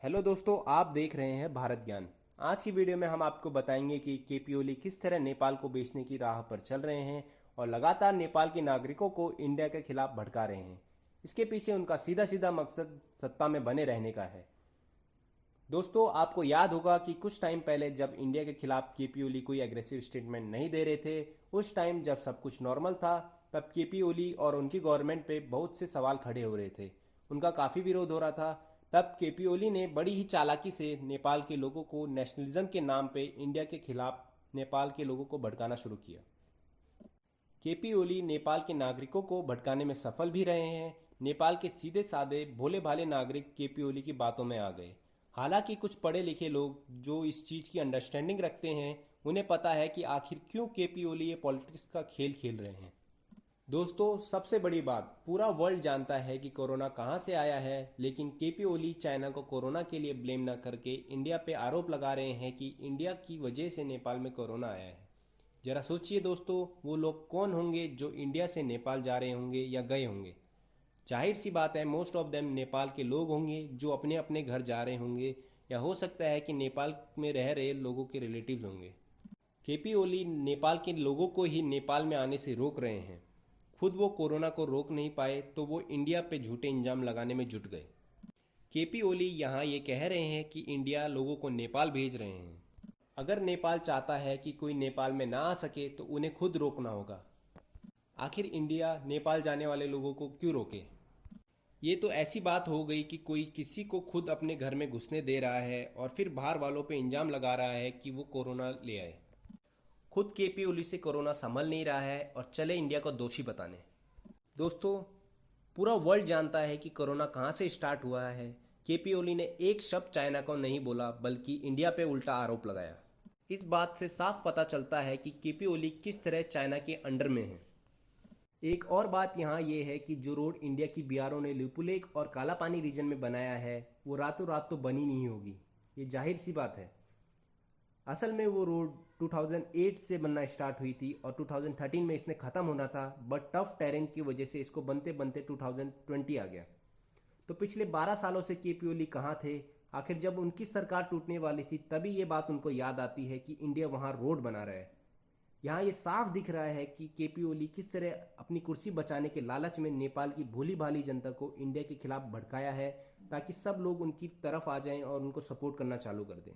Hello दोस्तों, आप देख रहे हैं भारत ज्ञान। आज की वीडियो में हम आपको बताएंगे कि केपी ओली किस तरह नेपाल को बेचने की राह पर चल रहे हैं और लगातार नेपाल के नागरिकों को इंडिया के खिलाफ भड़का रहे हैं। इसके पीछे उनका सीधा सीधा मकसद सत्ता में बने रहने का है। दोस्तों, आपको याद होगा कि कुछ टाइम पहले जब इंडिया के खिलाफ केपी ओली कोई एग्रेसिव स्टेटमेंट नहीं दे रहे थे, उस टाइम जब सब कुछ नॉर्मल था, तब केपी ओली और उनकी गवर्नमेंट पे बहुत से सवाल खड़े हो रहे थे। उनका काफ़ी विरोध हो रहा था। तब केपी ओली ने बड़ी ही चालाकी से नेपाल के लोगों को नेशनलिज्म के नाम पे इंडिया के खिलाफ नेपाल के लोगों को भड़काना शुरू किया। केपी ओली नेपाल के नागरिकों को भटकाने में सफल भी रहे हैं। नेपाल के सीधे साधे भोले भाले नागरिक केपी ओली की बातों में आ गए। हालांकि कुछ पढ़े लिखे लोग जो इस चीज़ की अंडरस्टैंडिंग रखते हैं, उन्हें पता है कि आखिर क्यों केपी ओली ये पॉलिटिक्स का खेल खेल रहे हैं। दोस्तों, सबसे बड़ी बात, पूरा वर्ल्ड जानता है कि कोरोना कहाँ से आया है, लेकिन केपी ओली चाइना को कोरोना के लिए ब्लेम न करके इंडिया पे आरोप लगा रहे हैं कि इंडिया की वजह से नेपाल में कोरोना आया है। जरा सोचिए दोस्तों, वो लोग कौन होंगे जो इंडिया से नेपाल जा रहे होंगे या गए होंगे। जाहिर सी बात है, मोस्ट ऑफ देम नेपाल के लोग होंगे जो अपने अपने घर जा रहे होंगे, या हो सकता है कि नेपाल में रह रहे लोगों के रिलेटिव्स होंगे। केपी ओली नेपाल के लोगों को ही नेपाल में आने से रोक रहे हैं। खुद वो कोरोना को रोक नहीं पाए तो वो इंडिया पे झूठे इल्जाम लगाने में जुट गए। केपी ओली यहाँ ये कह रहे हैं कि इंडिया लोगों को नेपाल भेज रहे हैं। अगर नेपाल चाहता है कि कोई नेपाल में ना आ सके तो उन्हें खुद रोकना होगा। आखिर इंडिया नेपाल जाने वाले लोगों को क्यों रोके? ये तो ऐसी बात हो गई कि कोई किसी को खुद अपने घर में घुसने दे रहा है और फिर बाहर वालों पे इल्जाम लगा रहा है कि वो कोरोना ले आए। खुद केपी ओली से कोरोना संभल नहीं रहा है और चले इंडिया को दोषी बताने। दोस्तों, पूरा वर्ल्ड जानता है कि कोरोना कहाँ से स्टार्ट हुआ है। केपी ओली ने एक शब्द चाइना को नहीं बोला, बल्कि इंडिया पे उल्टा आरोप लगाया। इस बात से साफ पता चलता है कि केपी ओली किस तरह चाइना के अंडर में है। एक और बात यहाँ ये है कि जो रोड इंडिया की बीआरओ ने लिपुलेख और कालापानी रीजन में बनाया है, वो रातों रात तो बनी नहीं होगी। ये जाहिर सी बात है। असल में वो रोड 2008 से बनना स्टार्ट हुई थी और 2013 में इसने ख़त्म होना था, बट टफ टेरेन की वजह से इसको बनते बनते 2020 आ गया। तो पिछले 12 सालों से केपी ओली कहाँ थे? आखिर जब उनकी सरकार टूटने वाली थी तभी ये बात उनको याद आती है कि इंडिया वहाँ रोड बना रहा है। यहाँ ये साफ दिख रहा है कि केपी ओली किस तरह अपनी कुर्सी बचाने के लालच में नेपाल की भोली भाली जनता को इंडिया के खिलाफ भड़काया है, ताकि सब लोग उनकी तरफ आ जाएं और उनको सपोर्ट करना चालू कर दें।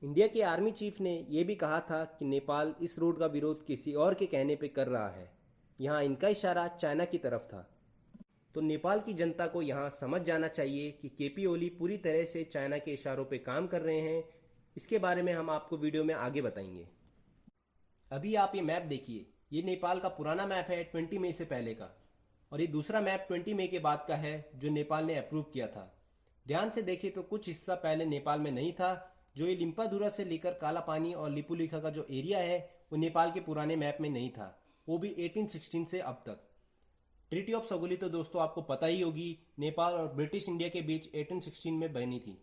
इंडिया के आर्मी चीफ ने यह भी कहा था कि नेपाल इस रोड का विरोध किसी और के कहने पे कर रहा है। यहाँ इनका इशारा चाइना की तरफ था। तो नेपाल की जनता को यहाँ समझ जाना चाहिए कि केपी ओली पूरी तरह से चाइना के इशारों पे काम कर रहे हैं। इसके बारे में हम आपको वीडियो में आगे बताएंगे। अभी आप ये मैप देखिए। ये नेपाल का पुराना मैप है 20 मई से पहले का, और ये दूसरा मैप 20 मई के बाद का है जो नेपाल ने अप्रूव किया था। ध्यान से देखें तो कुछ हिस्सा पहले नेपाल में नहीं था। जो ये लिम्पाधुरा से लेकर काला पानी और लिपुलेखा का जो एरिया है, वो नेपाल के पुराने मैप में नहीं था, वो भी 1816 से अब तक। ट्रीटी ऑफ सगोली तो दोस्तों आपको पता ही होगी, नेपाल और ब्रिटिश इंडिया के बीच 1816 में बनी थी।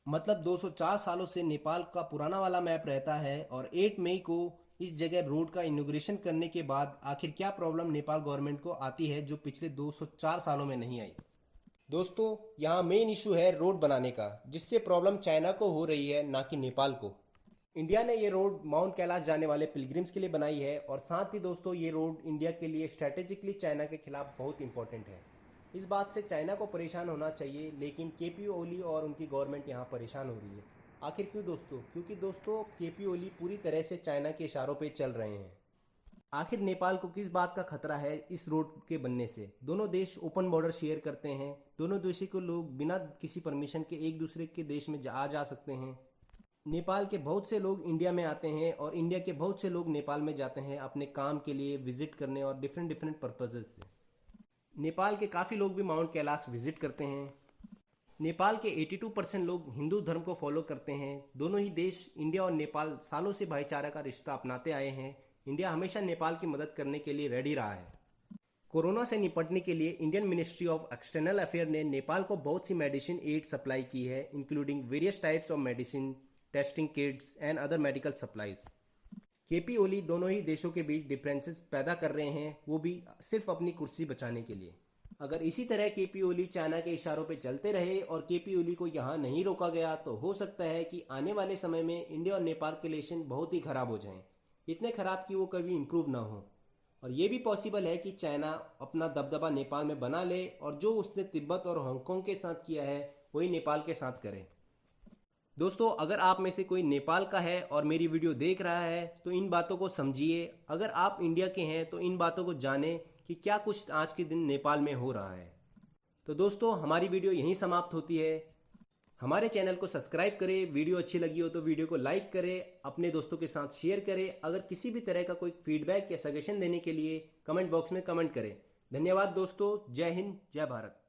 मतलब 204 सालों से नेपाल का पुराना वाला मैप रहता है, और 8 मई को इस जगह रोड का इनॉग्रेशन करने के बाद आखिर क्या प्रॉब्लम नेपाल गवर्नमेंट को आती है जो पिछले 204 सालों में नहीं आई। दोस्तों, यहाँ मेन इशू है रोड बनाने का, जिससे प्रॉब्लम चाइना को हो रही है, ना कि नेपाल को। इंडिया ने ये रोड माउंट कैलाश जाने वाले पिलग्रिम्स के लिए बनाई है, और साथ ही दोस्तों ये रोड इंडिया के लिए स्ट्रैटेजिकली चाइना के खिलाफ बहुत इंपॉर्टेंट है। इस बात से चाइना को परेशान होना चाहिए, लेकिन केपी ओली और उनकी गवर्नमेंट यहाँ परेशान हो रही है। आखिर क्यों दोस्तों? क्योंकि दोस्तों केपी ओली पूरी तरह से चाइना के इशारों पे चल रहे हैं। आखिर नेपाल को किस बात का खतरा है इस रोड के बनने से? दोनों देश ओपन बॉर्डर शेयर करते हैं। दोनों देशों के लोग बिना किसी परमिशन के एक दूसरे के देश में जा सकते हैं। नेपाल के बहुत से लोग इंडिया में आते हैं और इंडिया के बहुत से लोग नेपाल में जाते हैं अपने काम के लिए, विजिट करने और डिफरेंट डिफरेंट पर्पजेज से। नेपाल के काफ़ी लोग भी माउंट कैलाश विजिट करते हैं। नेपाल के 82% लोग हिंदू धर्म को फॉलो करते हैं। दोनों ही देश, इंडिया और नेपाल, सालों से भाईचारा का रिश्ता अपनाते आए हैं। इंडिया हमेशा नेपाल की मदद करने के लिए रेडी रहा है। कोरोना से निपटने के लिए Indian ministry of external affair ने नेपाल को बहुत सी मेडिसिन एड सप्लाई की है, including various types of medicine, testing kits and other medical supplies. KP Oli दोनों ही देशों के बीच डिफरेंसेस पैदा कर रहे हैं, वो भी सिर्फ अपनी कुर्सी बचाने के लिए। अगर इसी तरह केपी ओली चाइना के इशारों पे चलते रहे और केपी ओली को यहाँ नहीं रोका गया तो हो सकता है कि आने वाले समय में इंडिया और नेपाल के रिलेशन बहुत ही खराब हो जाएं, इतने खराब कि वो कभी इम्प्रूव ना हो। और ये भी पॉसिबल है कि चाइना अपना दबदबा नेपाल में बना ले और जो उसने तिब्बत और हांगकांग के साथ किया है वही नेपाल के साथ करे। दोस्तों, अगर आप में से कोई नेपाल का है और मेरी वीडियो देख रहा है तो इन बातों को समझिए। अगर आप इंडिया के हैं तो इन बातों को जानें कि क्या कुछ आज के दिन नेपाल में हो रहा है। तो दोस्तों, हमारी वीडियो यहीं समाप्त होती है। हमारे चैनल को सब्सक्राइब करें, वीडियो अच्छी लगी हो तो वीडियो को लाइक करें, अपने दोस्तों के साथ शेयर करें। अगर किसी भी तरह का कोई फीडबैक या सजेशन देने के लिए कमेंट बॉक्स में कमेंट करें। धन्यवाद दोस्तों। जय हिंद, जय भारत।